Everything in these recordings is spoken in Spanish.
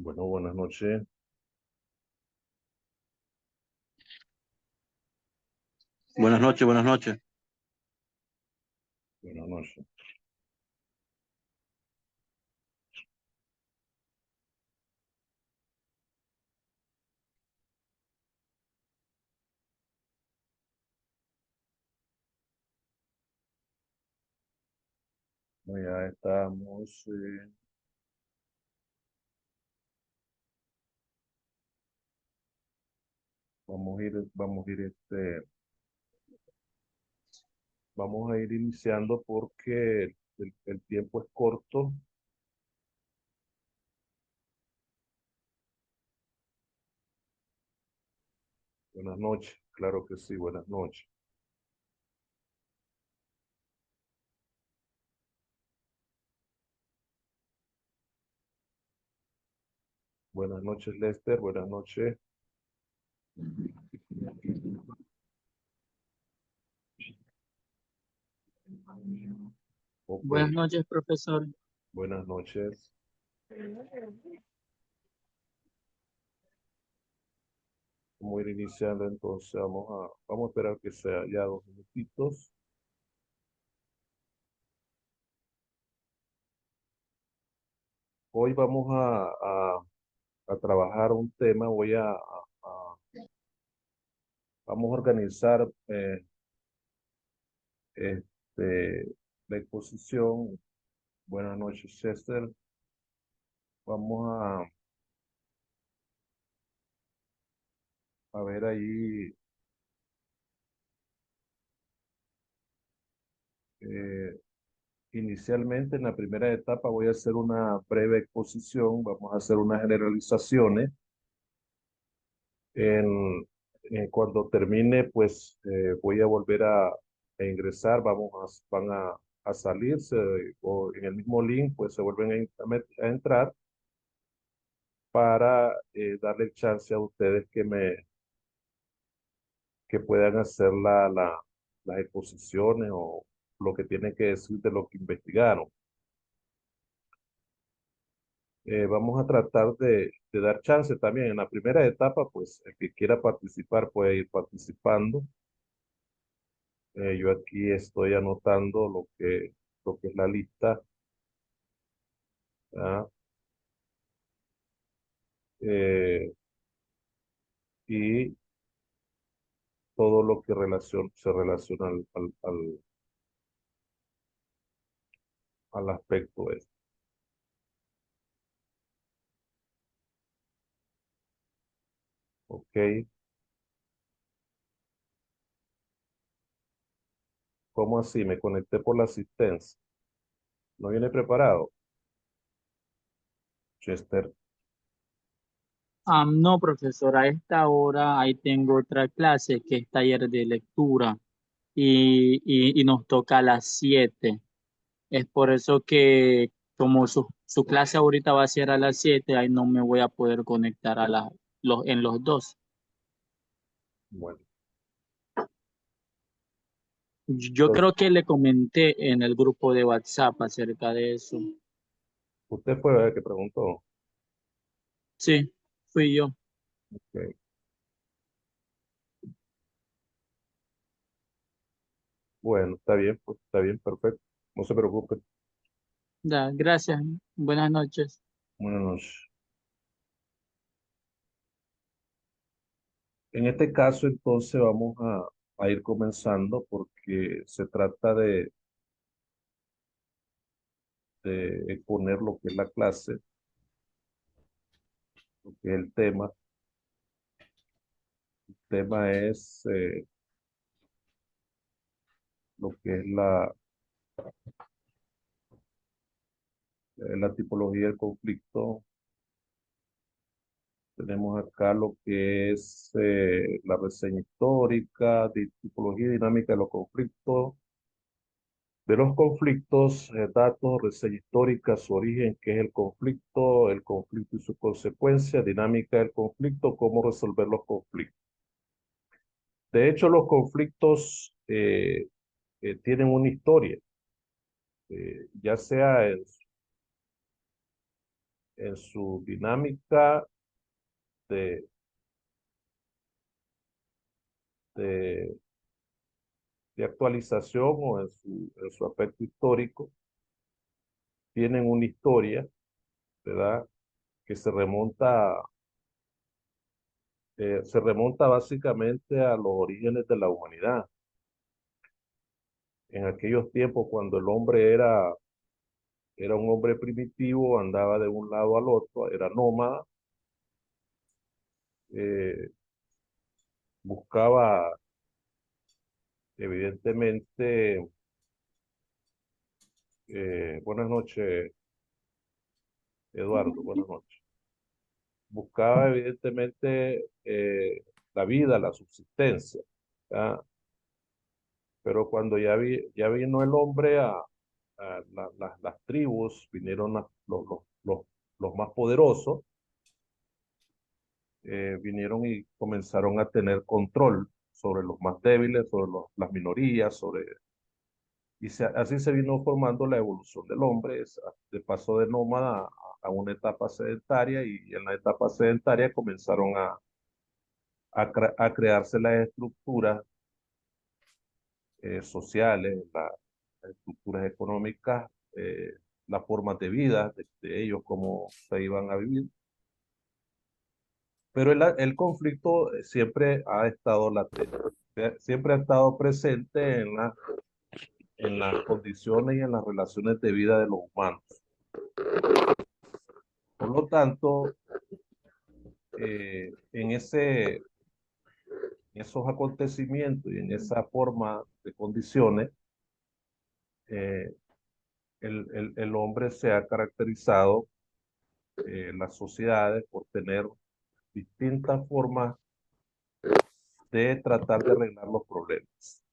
Bueno, buenas noches. Buenas noches, buenas noches. Buenas noches. Bueno, ya estamos. Vamos a ir iniciando porque el tiempo es corto. Buenas noches. Claro que sí, buenas noches. Buenas noches, Lester. Buenas noches. Ok, Buenas noches, profesor. buenas noches. Vamos a ir iniciando entonces. Vamos a esperar que sea ya 2 minutitos. Hoy vamos a trabajar un tema. Vamos a organizar la exposición. Buenas noches, Chester. Vamos a ver ahí, eh, inicialmente en la primera etapa voy a hacer una breve exposición, vamos a hacer unas generalizaciones. En, Cuando termine, pues voy a volver a ingresar, van a salirse o en el mismo link, pues se vuelven a entrar para darle chance a ustedes que puedan hacer las exposiciones o lo que tienen que decir de lo que investigaron. Vamos a tratar de dar chance también. En la primera etapa, pues el que quiera participar puede ir participando. Yo aquí estoy anotando lo que es la lista. ¿Ah? Eh, y todo lo que se relaciona al aspecto este. ¿Ok? ¿Cómo así? Me conecté por la asistencia. ¿No viene preparado, Chester? No, profesor, a esta hora ahí tengo otra clase que es taller de lectura y nos toca a las 7. Es por eso que como su clase ahorita va a ser a las 7, ahí no me voy a poder conectar en los dos. Bueno, Yo entonces, creo que le comenté en el grupo de WhatsApp acerca de eso. usted fue ver que preguntó. Sí, fui yo. Ok. Bueno, está bien, pues está bien, perfecto. No se preocupe. Ya, gracias. Buenas noches. Buenas noches. En este caso, entonces, a ir comenzando porque se trata de exponer lo que es la clase, lo que es el tema. El tema es lo que es la tipología del conflicto. Tenemos acá lo que es la reseña histórica, de tipología y dinámica de los conflictos, datos, reseña histórica, su origen, qué es el conflicto y su consecuencia, dinámica del conflicto, cómo resolver los conflictos. De hecho, los conflictos tienen una historia, ya sea en su dinámica de, de, de actualización o en su aspecto histórico, tienen una historia, ¿verdad? Que se remonta básicamente a los orígenes de la humanidad. En aquellos tiempos, cuando el hombre era un hombre primitivo, andaba de un lado al otro, era nómada, eh, buscaba evidentemente, buenas noches, Eduardo, buenas noches. Buscaba evidentemente la vida, la subsistencia, ¿ya? Pero cuando ya vino el hombre las tribus, vinieron los más poderosos, vinieron y comenzaron a tener control sobre los más débiles, sobre las minorías, así se vino formando la evolución del hombre, de paso de nómada a una etapa sedentaria, y en la etapa sedentaria comenzaron a crearse las estructuras sociales, las estructuras económicas, las formas de vida de ellos, cómo se iban a vivir. Pero el conflicto siempre ha estado latente, siempre ha estado presente en las condiciones y en las relaciones de vida de los humanos. Por lo tanto, en esos acontecimientos y en esa forma de condiciones, eh, el hombre se ha caracterizado, las sociedades, por tener distintas formas de tratar de arreglar los problemas.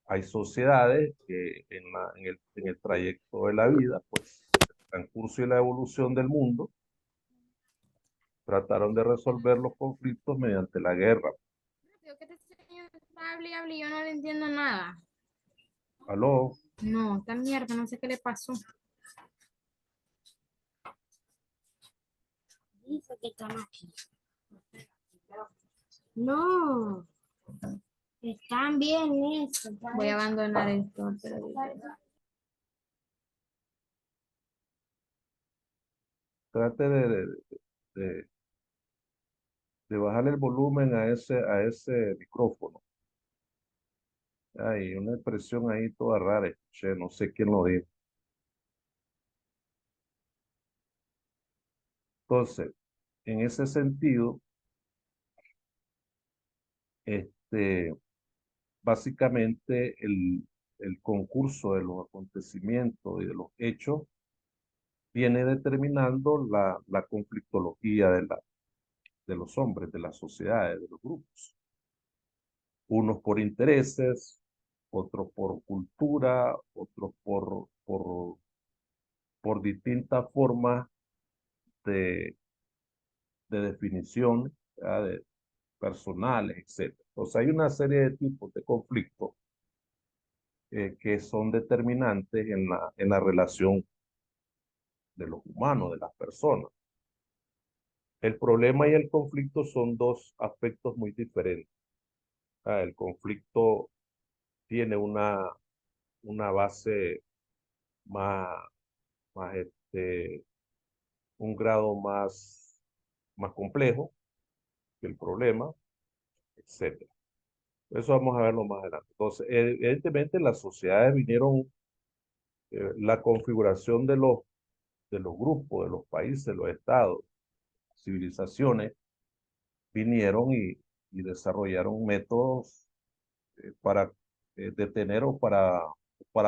Hay sociedades que en el trayecto de la vida, pues, el transcurso y la evolución del mundo, trataron de resolver los conflictos mediante la guerra. Creo que este señor hable y hable y yo no le entiendo nada. ¿Aló? No, esta mierda, no sé qué le pasó. Dice que están aquí. No, están bien eso. Voy a abandonar esto. Pero Trate de, de bajar el volumen a ese micrófono. Hay una expresión ahí toda rara, escuché, no sé quién lo dijo. Entonces, en ese sentido, básicamente el concurso de los acontecimientos y de los hechos viene determinando la conflictología de los hombres, de las sociedades, de los grupos. Unos por intereses, otros por cultura, otros por distintas formas de, de definición, ¿verdad? De personales, etc. Entonces hay una serie de tipos de conflictos que son determinantes en la relación de los humanos, de las personas. El problema y el conflicto son dos aspectos muy diferentes. El conflicto tiene una base más, más un grado más complejo que el problema, etcétera. Eso vamos a verlo más adelante. Entonces, evidentemente las sociedades vinieron, la configuración de los grupos, de los países, los estados, civilizaciones, vinieron y desarrollaron métodos para detener o para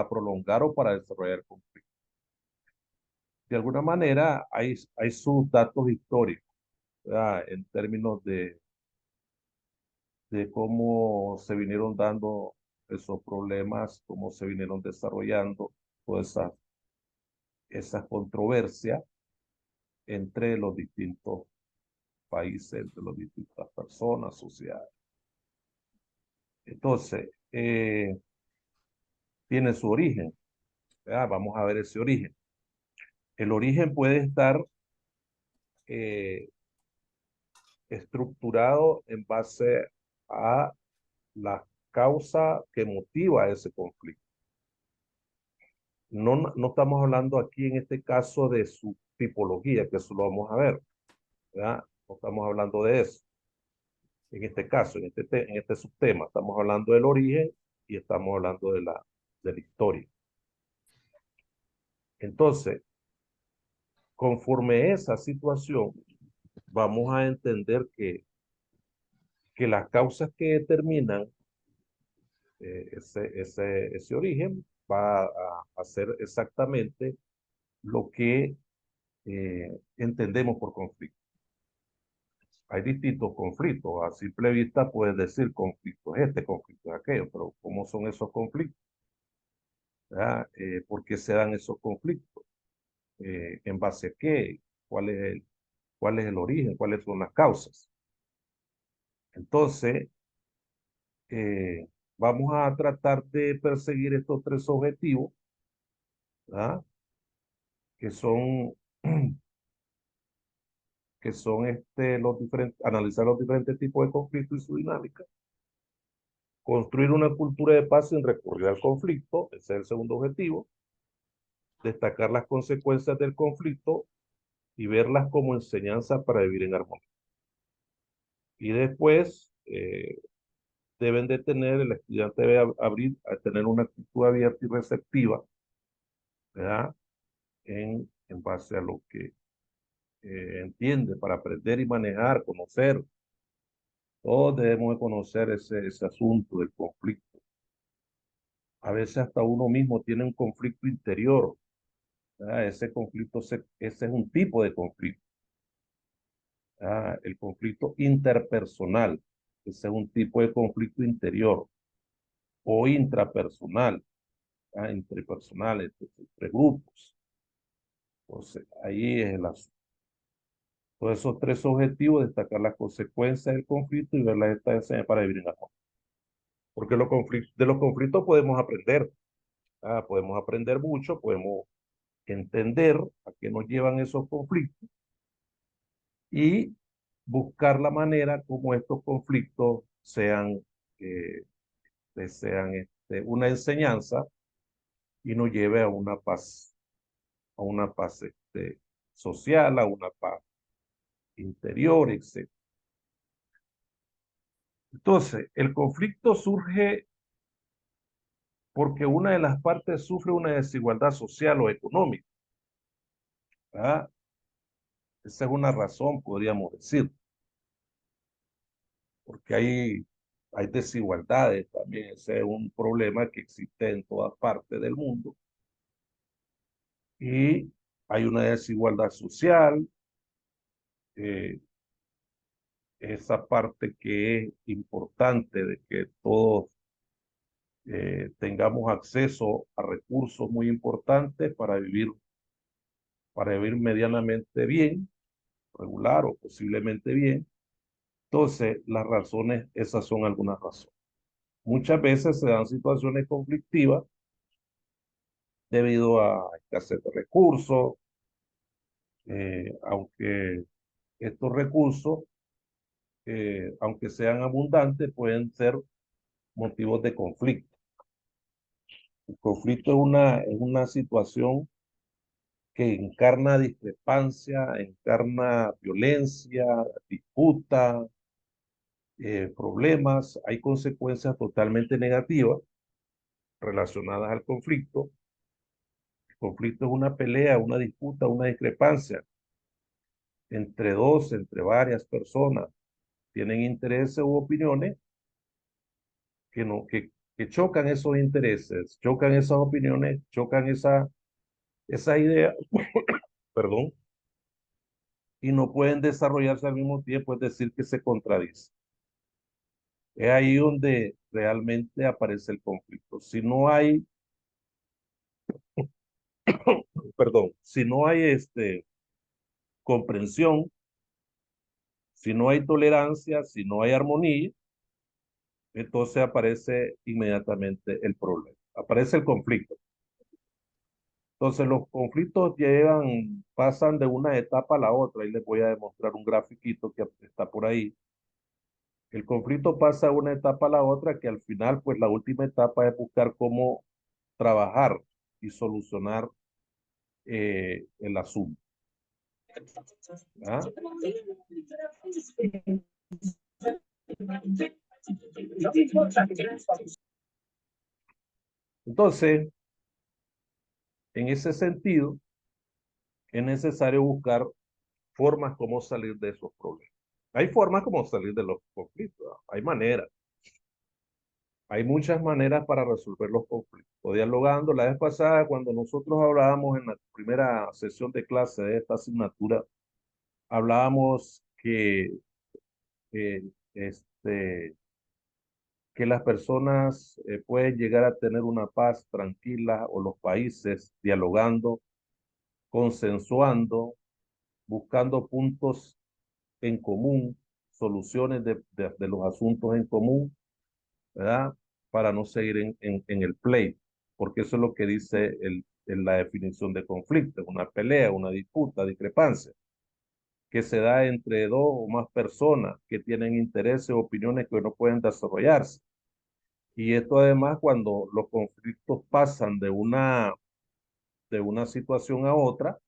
prolongar o para desarrollar conflictos. De alguna manera hay sus datos históricos, ¿verdad? En términos de cómo se vinieron dando esos problemas, cómo se vinieron desarrollando todas esas controversias entre los distintos países, entre las distintas personas, sociedades. Entonces, tiene su origen, ¿verdad? Vamos a ver ese origen. El origen puede estar eh, estructurado en base a la causa que motiva ese conflicto. No estamos hablando aquí en este caso de su tipología, que eso lo vamos a ver, ¿verdad? No estamos hablando de eso. En este caso, en este subtema, estamos hablando del origen y estamos hablando de la historia. Entonces, conforme esa situación, vamos a entender que las causas que determinan ese origen va a ser exactamente lo que entendemos por conflicto. Hay distintos conflictos. A simple vista puedes decir conflicto es este, conflicto es aquello, pero ¿cómo son esos conflictos? ¿Por qué se dan esos conflictos? ¿En base a qué? ¿Cuál es el origen? ¿Cuáles son las causas? Entonces, vamos a tratar de perseguir estos tres objetivos, ¿verdad? Que son, los diferentes, analizar los diferentes tipos de conflictos y su dinámica, construir una cultura de paz sin recurrir al conflicto, ese es el segundo objetivo, destacar las consecuencias del conflicto y verlas como enseñanza para vivir en armonía. Y después, deben de tener, el estudiante debe a tener una actitud abierta y receptiva, ¿verdad? En base a lo que entiende para aprender y manejar, conocer. Todos debemos de conocer ese asunto del conflicto. A veces hasta uno mismo tiene un conflicto interior, ¿verdad? Ese conflicto, ese es un tipo de conflicto. El conflicto interpersonal, ese es un tipo de conflicto interior o intrapersonal, interpersonal, entre grupos. Entonces, ahí es el asunto. Todos esos tres objetivos, destacar las consecuencias del conflicto y ver las estrategias para vivir en armonía. Porque de los conflictos podemos aprender, podemos aprender mucho, podemos entender a qué nos llevan esos conflictos y buscar la manera como estos conflictos eh, sean una enseñanza y nos lleve a una paz social, a una paz interior, etc. Entonces, el conflicto surge porque una de las partes sufre una desigualdad social o económica, ¿verdad? Esa es una razón, podríamos decir, porque hay desigualdades también. Ese es un problema que existe en todas partes del mundo. Y hay una desigualdad social, eh, esa parte que es importante de que todos tengamos acceso a recursos muy importantes para vivir medianamente bien, regular o posiblemente bien. Entonces, las razones, esas son algunas razones. Muchas veces se dan situaciones conflictivas debido a escasez de recursos, aunque estos recursos, aunque sean abundantes, pueden ser motivos de conflicto. El conflicto es una situación que encarna discrepancia, encarna violencia, disputa, problemas. Hay consecuencias totalmente negativas relacionadas al conflicto. El conflicto es una pelea, una disputa, una discrepancia entre varias personas. Tienen intereses u opiniones que, no, que chocan esos intereses, chocan esas opiniones, chocan esa idea, perdón, y no pueden desarrollarse al mismo tiempo, es decir, que se contradicen. Es ahí donde realmente aparece el conflicto. Si no hay, perdón, si no hay comprensión, si no hay tolerancia, si no hay armonía, entonces aparece inmediatamente el problema, aparece el conflicto. Entonces los conflictos pasan de una etapa a la otra. Ahí les voy a demostrar un grafiquito que está por ahí. El conflicto pasa de una etapa a la otra, que al final, pues la última etapa es buscar cómo trabajar y solucionar el asunto. ¿Ah? Entonces, en ese sentido, es necesario buscar formas como salir de esos problemas. Hay formas como salir de los conflictos, ¿no? Hay maneras. Hay muchas maneras para resolver los conflictos. Dialogando, la vez pasada, cuando nosotros hablábamos en la primera sesión de clase de esta asignatura, hablábamos que, este, que las personas pueden llegar a tener una paz tranquila, o los países dialogando, consensuando, buscando puntos en común, soluciones de los asuntos en común, ¿verdad? Para no seguir en el pleito, porque eso es lo que dice en la definición de conflicto: una pelea, una disputa, discrepancia, que se da entre dos o más personas que tienen intereses o opiniones que no pueden desarrollarse. Y esto además, cuando los conflictos pasan de una situación a otra,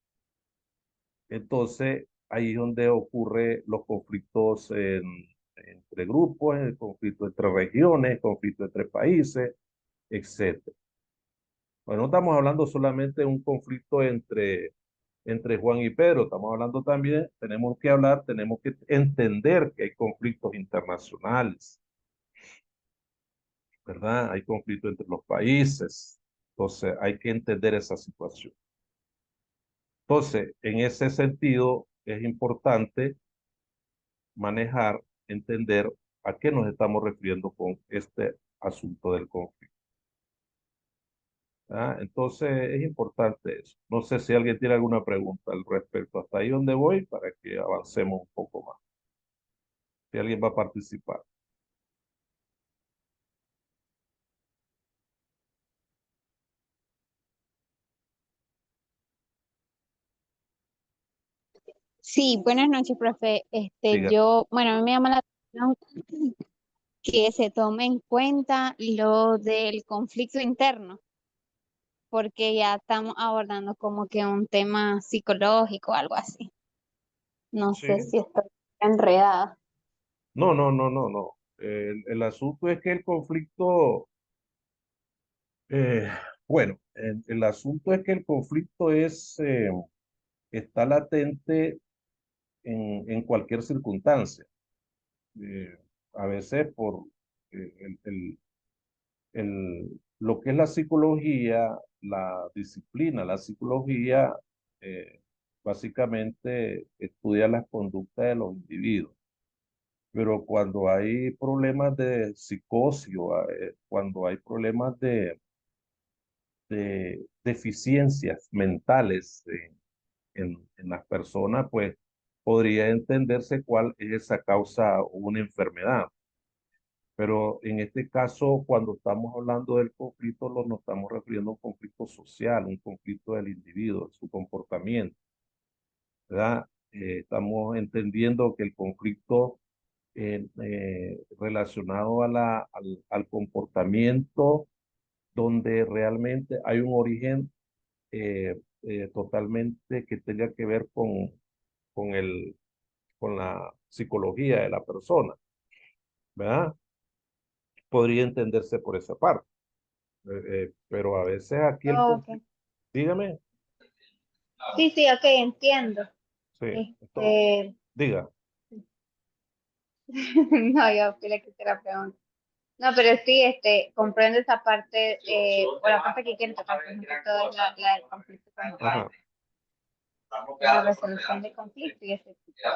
entonces ahí es donde ocurre los conflictos entre grupos, el conflicto entre regiones, el conflicto entre países, etcétera. Bueno, no estamos hablando solamente de un conflicto entre Juan y Pedro, estamos hablando también, tenemos que entender que hay conflictos internacionales, ¿verdad? Hay conflictos entre los países, entonces hay que entender esa situación. Entonces, en ese sentido, es importante manejar, entender a qué nos estamos refiriendo con este asunto del conflicto. Entonces, es importante eso. No sé si alguien tiene alguna pregunta al respecto. Hasta ahí donde voy, para que avancemos un poco más. Si alguien va a participar. Sí, buenas noches, profe. Diga. Bueno, a mí me llama la atención que se tome en cuenta lo del conflicto interno, porque ya estamos abordando como que un tema psicológico o algo así. No sé Sí. si estoy enredada. No, no, no, no, no. El asunto es que el conflicto, eh, bueno, el asunto es que el conflicto está latente en cualquier circunstancia. Eh, a veces por eh, el, el- lo que es la psicología, la disciplina, la psicología, eh, básicamente estudia las conductas de los individuos. Pero cuando hay problemas de psicosis, o cuando hay problemas de deficiencias mentales en las personas, pues podría entenderse cuál es esa causa o una enfermedad. Pero en este caso, cuando estamos hablando del conflicto, nos estamos refiriendo a un conflicto social, un conflicto del individuo, su comportamiento, ¿verdad? Estamos entendiendo que el conflicto relacionado al comportamiento, donde realmente hay un origen totalmente que tenga que ver con, el, con la psicología de la persona, ¿verdad? Podría entenderse por esa parte. Pero a veces aquí el Ok. conflicto, dígame, Sí, sí, ok, entiendo. sí, entonces, Este, diga, no, yo le quise la pregunta. No, pero sí, comprendo esa parte, o la parte que quieren tocar, por ejemplo, todo es la del conflicto como tal, ajá, la resolución de conflicto y ese tipo sí, sí,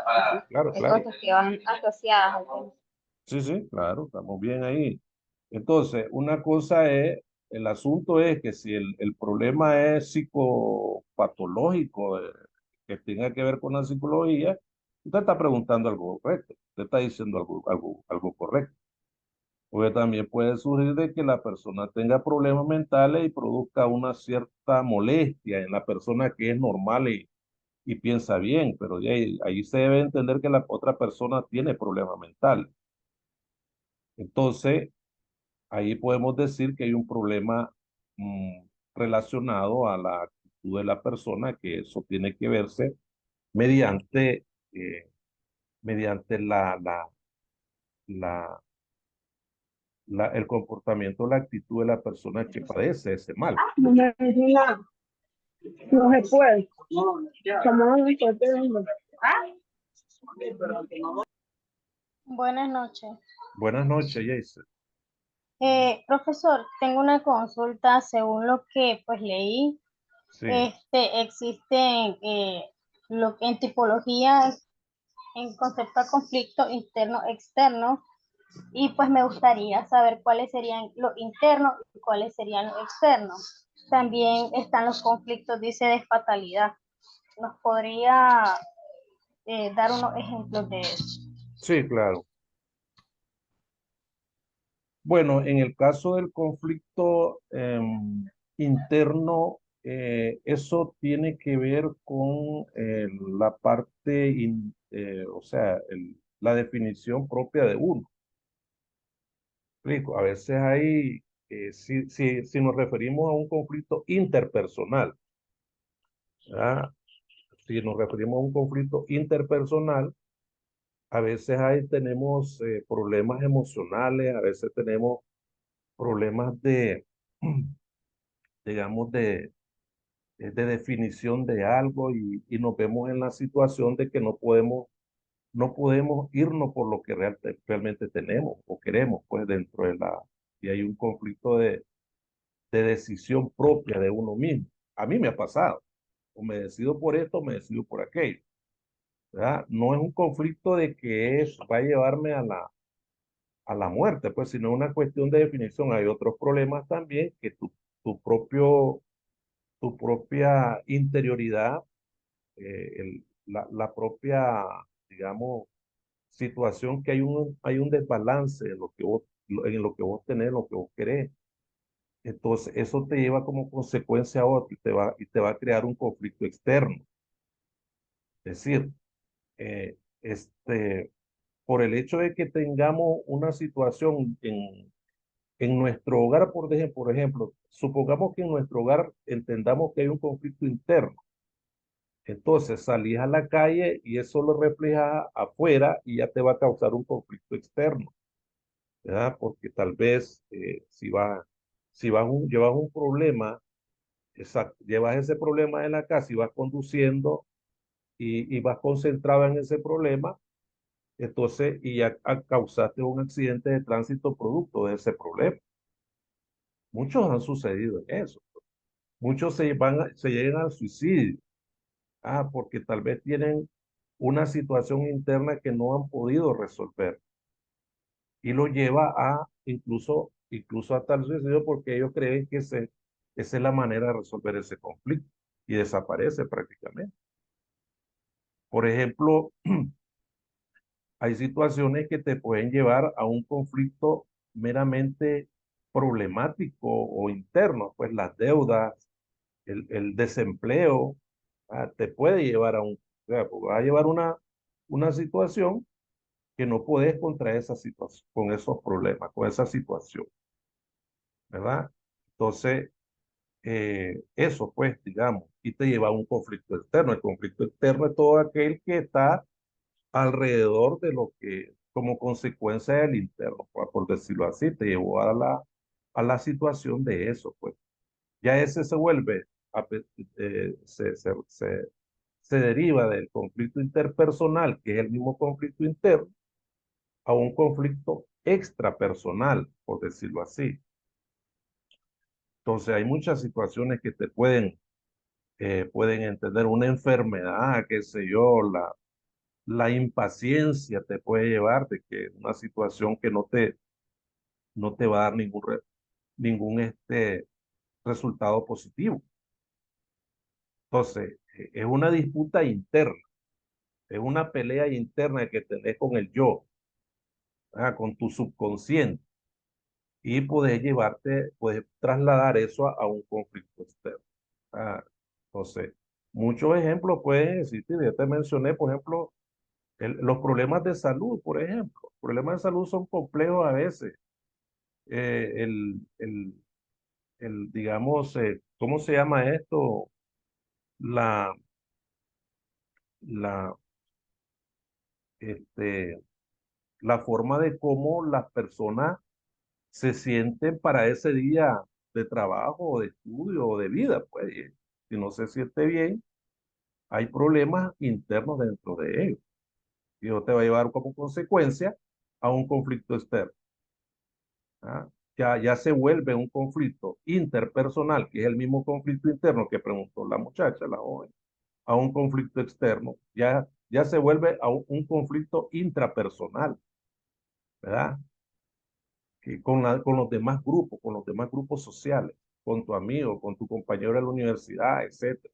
claro, de claro, cosas que van asociadas al tema. sí, sí, claro, estamos bien ahí. Entonces, una cosa es, el asunto es que si el problema es psicopatológico, que tenga que ver con la psicología, usted está preguntando algo correcto, usted está diciendo algo correcto. Porque también puede surgir de que la persona tenga problemas mentales y produzca una cierta molestia en la persona que es normal y piensa bien, pero ya ahí se debe entender que la otra persona tiene problemas mentales. Entonces, ahí podemos decir que hay un problema relacionado a la actitud de la persona, que eso tiene que verse mediante, mediante la, el comportamiento, la actitud de la persona que padece ese mal. No se puede. Como no se puede. Buenas noches. Buenas noches, Jason. Profesor, tengo una consulta. Según lo que pues leí, Sí. existen en tipología, en concepto de conflicto interno-externo, y pues me gustaría saber cuáles serían los internos y cuáles serían los externos. También están los conflictos, dice, de fatalidad. ¿Nos podría dar unos ejemplos de eso? Sí, claro. Bueno, en el caso del conflicto interno, eso tiene que ver con la parte, o sea, la definición propia de uno. Explico, a veces hay, si nos referimos a un conflicto interpersonal, ¿verdad? Si nos referimos a un conflicto interpersonal, a veces ahí tenemos problemas emocionales, a veces tenemos problemas de, digamos, de definición de algo y nos vemos en la situación de que no podemos irnos por lo que realmente tenemos o queremos, pues dentro de y hay un conflicto de decisión propia de uno mismo. A mí me ha pasado, o me decido por esto, o me decido por aquello, ¿verdad? No es un conflicto de que va a llevarme a la muerte, pues, sino una cuestión de definición. Hay otros problemas también que tu tu propia interioridad, la propia, digamos, situación que hay un desbalance en lo que en lo que vos tenés, en lo que vos querés. Entonces, eso te lleva como consecuencia a otro y te va a crear un conflicto externo. Es decir, por el hecho de que tengamos una situación en nuestro hogar, por ejemplo, supongamos que en nuestro hogar entendamos que hay un conflicto interno. Entonces salís a la calle y eso lo refleja afuera y ya te va a causar un conflicto externo, ¿verdad? Porque tal vez llevas un problema, exacto, llevas ese problema en la casa y vas conduciendo y vas concentrado en ese problema, entonces y ya causaste un accidente de tránsito producto de ese problema. Muchos han sucedido en eso. Muchos se llegan al suicidio. Porque tal vez tienen una situación interna que no han podido resolver y lo lleva a incluso hasta el suicidio porque ellos creen que esa es la manera de resolver ese conflicto y desaparece prácticamente. Por ejemplo, hay situaciones que te pueden llevar a un conflicto meramente problemático o interno, pues las deudas, el desempleo, te puede llevar a o sea, pues, va a llevar una situación que no puedes contra esa situación, con esos problemas, con esa situación, ¿verdad? Entonces, eso pues, digamos, y te lleva a un conflicto externo. El conflicto externo es todo aquel que está alrededor de lo que, como consecuencia del interno, por decirlo así, te llevó a la situación de eso, pues. Ya ese se vuelve, a pe- se deriva del conflicto interpersonal, que es el mismo conflicto interno, a un conflicto extrapersonal, por decirlo así. Entonces hay muchas situaciones que te pueden entender una enfermedad, qué sé yo, la impaciencia te puede llevar de que una situación que no te va a dar ningún resultado positivo. Entonces, es una disputa interna, es una pelea interna que tenés con el yo, con tu subconsciente. y puedes trasladar eso a un conflicto externo. Ah, entonces, muchos ejemplos pueden existir. Ya te mencioné, por ejemplo, los problemas de salud, por ejemplo. Los problemas de salud son complejos a veces. Eh, el, el, digamos, ¿cómo se llama esto? La, la, este, la forma de cómo las personas se sienten para ese día de trabajo, o de estudio, o de vida, pues, si no se siente bien, hay problemas internos dentro de ellos. Y eso te va a llevar como consecuencia a un conflicto externo. ¿Ah? Ya se vuelve un conflicto interpersonal, que es el mismo conflicto interno que preguntó la muchacha, la joven, a un conflicto externo, ya se vuelve a un conflicto intrapersonal, ¿verdad? Con con los demás grupos sociales, con tu amigo, con tu compañero de la universidad, etcétera,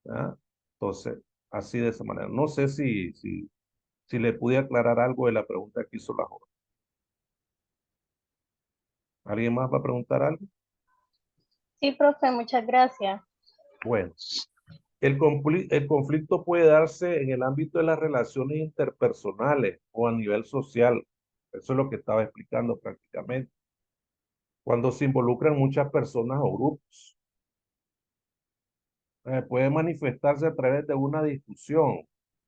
¿verdad? Entonces, así de esa manera. No sé si le pude aclarar algo de la pregunta que hizo la joven. ¿Alguien más va a preguntar algo? Sí, profe, muchas gracias. Bueno, el conflicto puede darse en el ámbito de las relaciones interpersonales o a nivel social. Eso es lo que estaba explicando prácticamente. Cuando se involucran muchas personas o grupos. Puede manifestarse a través de una discusión,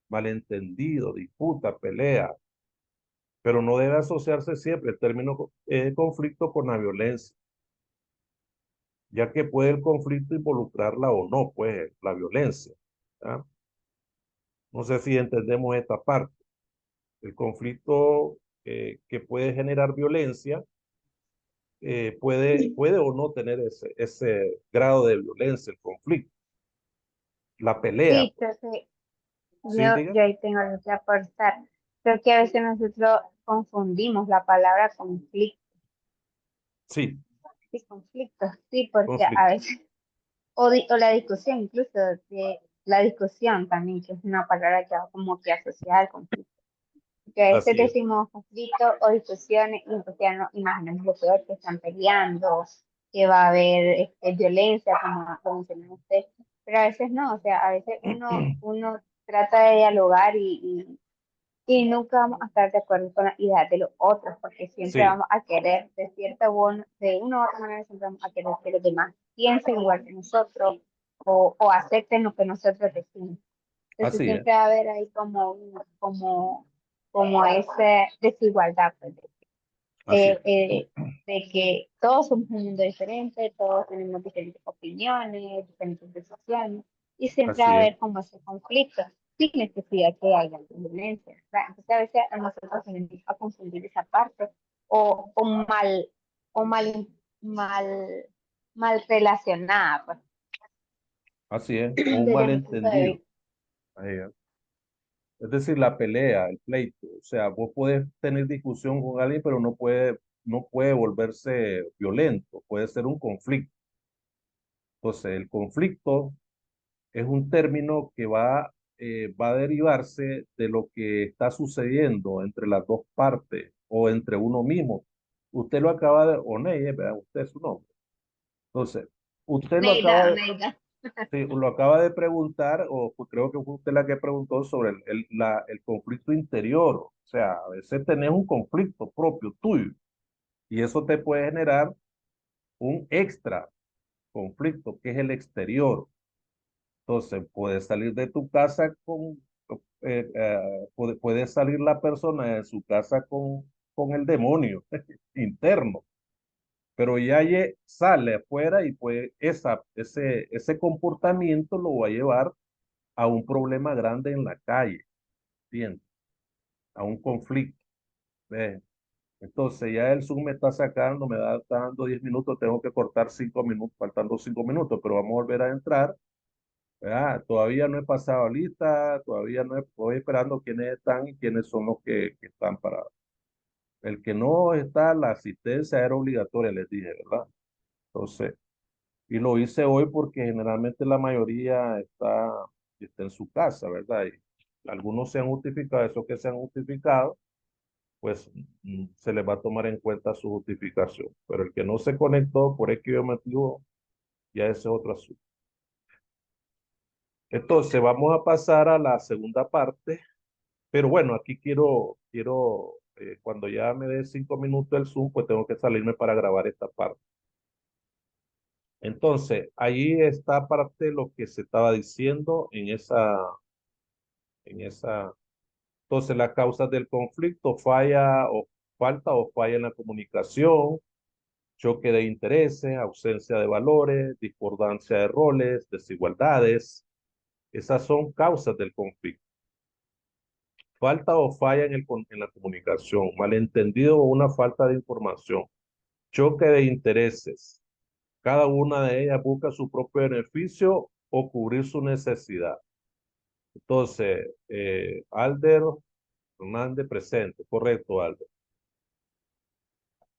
malentendido, disputa, pelea, pero no debe asociarse siempre el término conflicto con la violencia, ya que puede el conflicto involucrarla o no, pues la violencia. ¿Ah? No sé si entendemos esta parte. El conflicto que puede generar violencia puede o no tener ese grado de violencia, el conflicto. La pelea, Sí, profe, ¿sí, diga? yo ahí tengo algo que aportar. Creo que a veces nosotros confundimos la palabra conflicto. Sí, Sí, conflicto, sí, porque a conflicto. veces, o la discusión, incluso de la discusión también, que es una palabra que va como que asociada al conflicto. Que a veces Así es, decimos conflicto o discusiones y pues ya no imaginamos lo peor, que están peleando, que va a haber violencia, como mencionó usted, pero a veces no, o sea, a veces uno trata de dialogar y nunca vamos a estar de acuerdo con las ideas de los otros, porque siempre sí, vamos a querer, de una u otra manera, siempre vamos a querer que los demás piensen igual que nosotros o acepten lo que nosotros decimos. Entonces así es, siempre va a haber ahí como esa desigualdad, pues, así es, de que todos somos un mundo diferente, todos tenemos diferentes opiniones, diferentes decisiones, y siempre va a así es, haber como ese conflicto, sin necesidad que haya violencia, ¿verdad? Entonces a veces a nosotros se nos a confundir esa parte, o mal, o mal, mal, mal relacionada, pues, así es, o un desde mi punto de malentendido. vista. Ahí es. Es decir, la pelea, el pleito. O sea, vos podés tener discusión con alguien, pero no puede volverse violento, puede ser un conflicto. Entonces, el conflicto es un término que va a derivarse de lo que está sucediendo entre las dos partes o entre uno mismo. Usted lo acaba de, o Ney, ¿verdad? Usted es su nombre. Entonces, usted lo acaba Neida, de, Neida. sí, lo acaba de preguntar, o creo que fue usted la que preguntó sobre el conflicto interior. O sea, a veces tenés un conflicto propio tuyo y eso te puede generar un extra conflicto, que es el exterior. Entonces, puedes salir de tu casa puede salir la persona de su casa con el demonio interno, pero ya sale afuera y pues ese comportamiento lo va a llevar a un problema grande en la calle, ¿entiendes? A un conflicto, ¿ves? Entonces ya el Zoom me está sacando, está dando 10 minutos, tengo que cortar 5 minutos, faltando 5 minutos, pero vamos a volver a entrar. ¿Verdad? Todavía no he pasado lista, todavía no estoy esperando quiénes están y quiénes son los que están parados. El que no está, la asistencia era obligatoria, les dije, ¿verdad? Entonces, y lo hice hoy porque generalmente la mayoría está en su casa, ¿verdad? Y algunos se han justificado, esos que se han justificado, pues se les va a tomar en cuenta su justificación. Pero el que no se conectó por X motivo, ya ese es otro asunto. Entonces, vamos a pasar a la segunda parte. Pero bueno, aquí cuando ya me dé 5 minutos el Zoom, pues tengo que salirme para grabar esta parte. Entonces, ahí está parte lo que se estaba diciendo en esa. Entonces, las causas del conflicto, falta o falla en la comunicación, choque de intereses, ausencia de valores, discordancia de roles, desigualdades. Esas son causas del conflicto. Falta o falla en la comunicación, malentendido o una falta de información, choque de intereses. Cada una de ellas busca su propio beneficio o cubrir su necesidad. Entonces, Alder Hernández presente, correcto, Alder.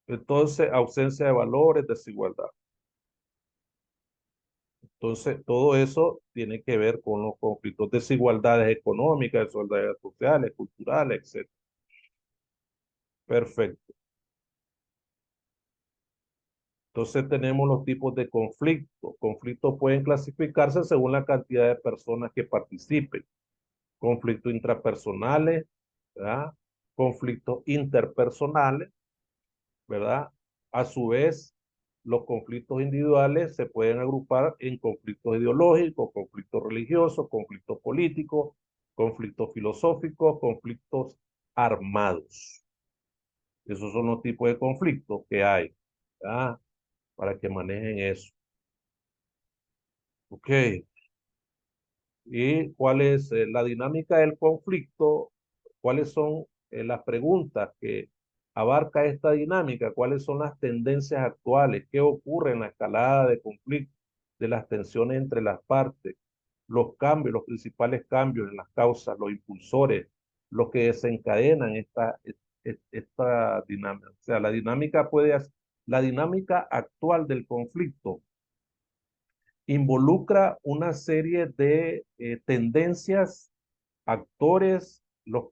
Entonces, ausencia de valores, desigualdad. Entonces, todo eso tiene que ver con los conflictos, desigualdades económicas, desigualdades sociales, culturales, etc. Perfecto. Entonces tenemos los tipos de conflictos. Conflictos pueden clasificarse según la cantidad de personas que participen. Conflictos intrapersonales, ¿verdad? Conflictos interpersonales, ¿verdad? A su vez, los conflictos individuales se pueden agrupar en conflictos ideológicos, conflictos religiosos, conflictos políticos, conflictos filosóficos, conflictos armados. Esos son los tipos de conflictos que hay, ¿verdad? Para que manejen eso. Ok. ¿Y cuál es la dinámica del conflicto? ¿Cuáles son las preguntas que abarca esta dinámica? ¿Cuáles son las tendencias actuales? ¿Qué ocurre en la escalada de conflicto, de las tensiones entre las partes? Los cambios, los principales cambios en las causas, los impulsores, los que desencadenan esta dinámica. O sea, la dinámica actual del conflicto involucra una serie de tendencias, actores, los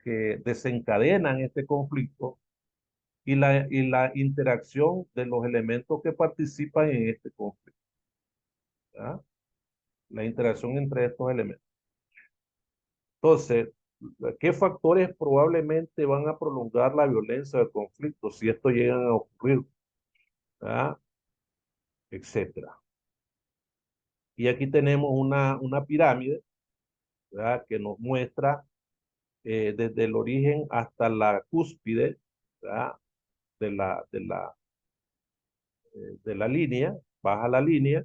que desencadenan este conflicto y la interacción de los elementos que participan en este conflicto. ¿Ya? La interacción entre estos elementos. Entonces, ¿qué factores probablemente van a prolongar la violencia del conflicto si esto llega a ocurrir? ¿Ya? Etcétera. Y aquí tenemos una pirámide, ¿verdad? Que nos muestra desde el origen hasta la cúspide, ¿verdad? de la línea, baja la línea,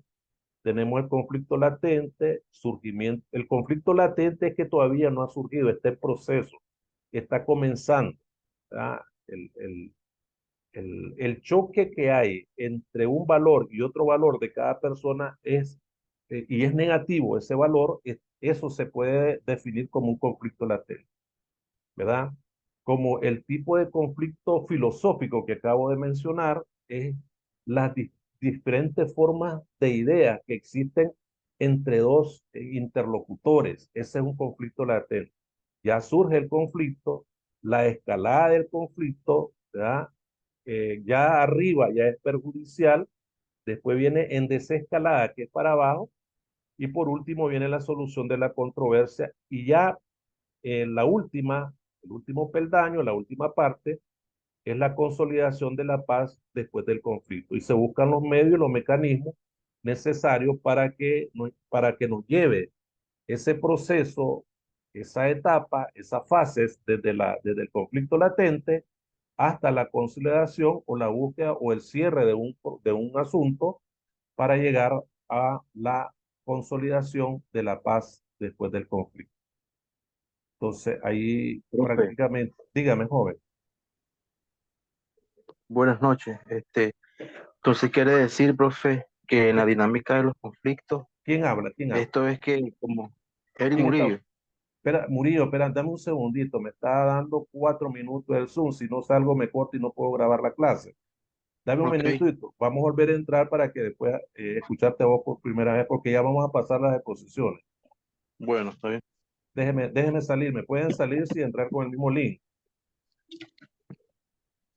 tenemos el conflicto latente, surgimiento. El conflicto latente es que todavía no ha surgido, está en proceso, está comenzando, ¿verdad? El choque que hay entre un valor y otro valor de cada persona y es negativo ese valor, eso se puede definir como un conflicto latente, ¿verdad? Como el tipo de conflicto filosófico que acabo de mencionar es las diferentes formas de ideas que existen entre dos interlocutores. Ese es un conflicto latente. Ya surge el conflicto, la escalada del conflicto, ¿verdad? Ya arriba ya es perjudicial, después viene en desescalada, que es para abajo, y por último viene la solución de la controversia, y ya el último peldaño, la última parte, es la consolidación de la paz después del conflicto. Y se buscan los medios y los mecanismos necesarios para que nos lleve ese proceso, esa etapa, esas fases desde el conflicto latente hasta la consolidación o la búsqueda o el cierre de un asunto para llegar a la consolidación de la paz después del conflicto. Entonces, ahí Profe, prácticamente, dígame, joven. buenas noches. Entonces quiere decir, profe, que en la dinámica de los conflictos, ¿Quién habla? ¿Quién habla? esto es que como Eric ¿Quién está? Murillo. Espera, Murillo, espera, dame un segundito. Me está dando 4 minutos el Zoom. Si no salgo, me corto y no puedo grabar la clase. Dame un Ok, minutito. Vamos a volver a entrar para que después escucharte a vos por primera vez, porque ya vamos a pasar las exposiciones. bueno, está bien. Déjeme salir, me pueden salir y entrar con el mismo link.